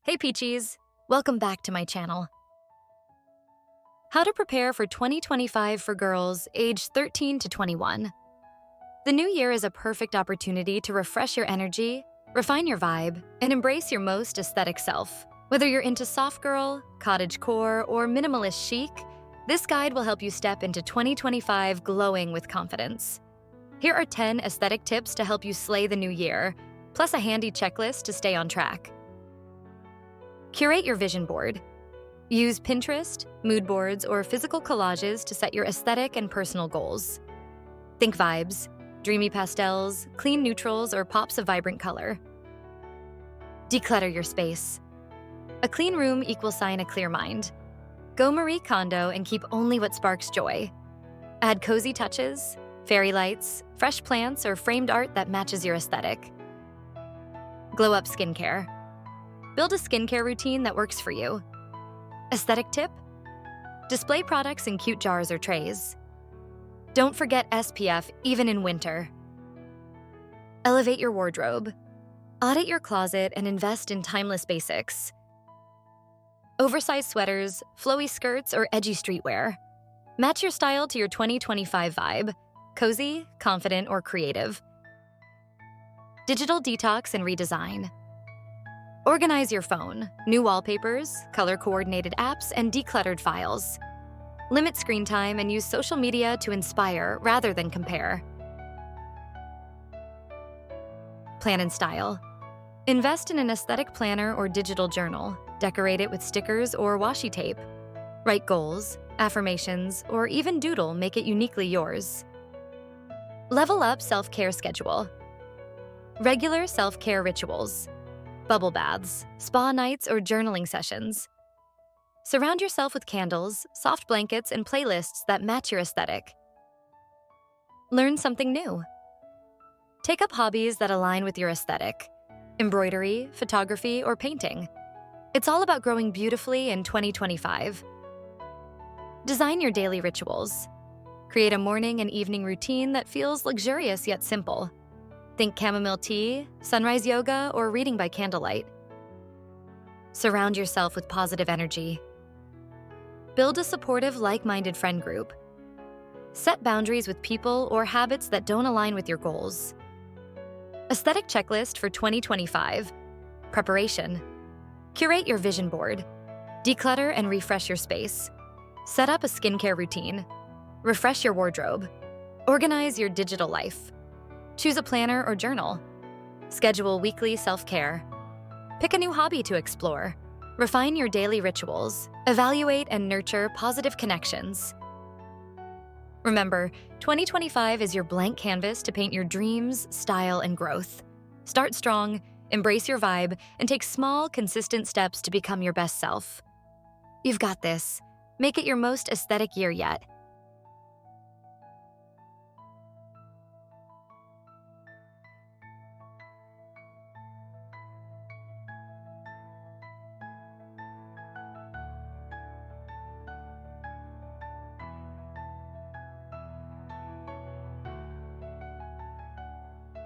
Hey Peachies! Welcome back to my channel. How to prepare for 2025 for girls aged 13 to 21. The new year is a perfect opportunity to refresh your energy, refine your vibe, and embrace your most aesthetic self. Whether you're into soft girl, cottagecore, or minimalist chic, this guide will help you step into 2025 glowing with confidence. Here are 10 aesthetic tips to help you slay the new year, plus a handy checklist to stay on track. Curate your vision board. Use Pinterest, mood boards, or physical collages to set your aesthetic and personal goals. Think vibes, dreamy pastels, clean neutrals, or pops of vibrant color. Declutter your space. A clean room equals sign a clear mind. Go Marie Kondo and keep only what sparks joy. Add cozy touches, fairy lights, fresh plants, or framed art that matches your aesthetic. Glow up skincare. Build a skincare routine that works for you. Aesthetic tip? Display products in cute jars or trays. Don't forget SPF even in winter. Elevate your wardrobe. Audit your closet and invest in timeless basics. Oversized sweaters, flowy skirts, or edgy streetwear. Match your style to your 2025 vibe, cozy, confident, or creative. Digital detox and redesign. Organize your phone, new wallpapers, color-coordinated apps, and decluttered files. Limit screen time and use social media to inspire rather than compare. Plan and style. Invest in an aesthetic planner or digital journal. Decorate it with stickers or washi tape. Write goals, affirmations, or even doodle, make it uniquely yours. Level up self-care schedule. Regular self-care rituals. Bubble baths, spa nights, or journaling sessions. Surround yourself with candles, soft blankets, and playlists that match your aesthetic. Learn something new. Take up hobbies that align with your aesthetic. Embroidery, photography, or painting. It's all about growing beautifully in 2025. Design your daily rituals. Create a morning and evening routine that feels luxurious yet simple. Think chamomile tea, sunrise yoga, or reading by candlelight. Surround yourself with positive energy. Build a supportive, like-minded friend group. Set boundaries with people or habits that don't align with your goals. Aesthetic checklist for 2025. Preparation. Curate your vision board. Declutter and refresh your space. Set up a skincare routine. Refresh your wardrobe. Organize your digital life. Choose a planner or journal. Schedule weekly self-care. Pick a new hobby to explore. Refine your daily rituals. Evaluate and nurture positive connections. Remember, 2025 is your blank canvas to paint your dreams, style, and growth. Start strong, embrace your vibe, and take small, consistent steps to become your best self. You've got this. Make it your most aesthetic year yet.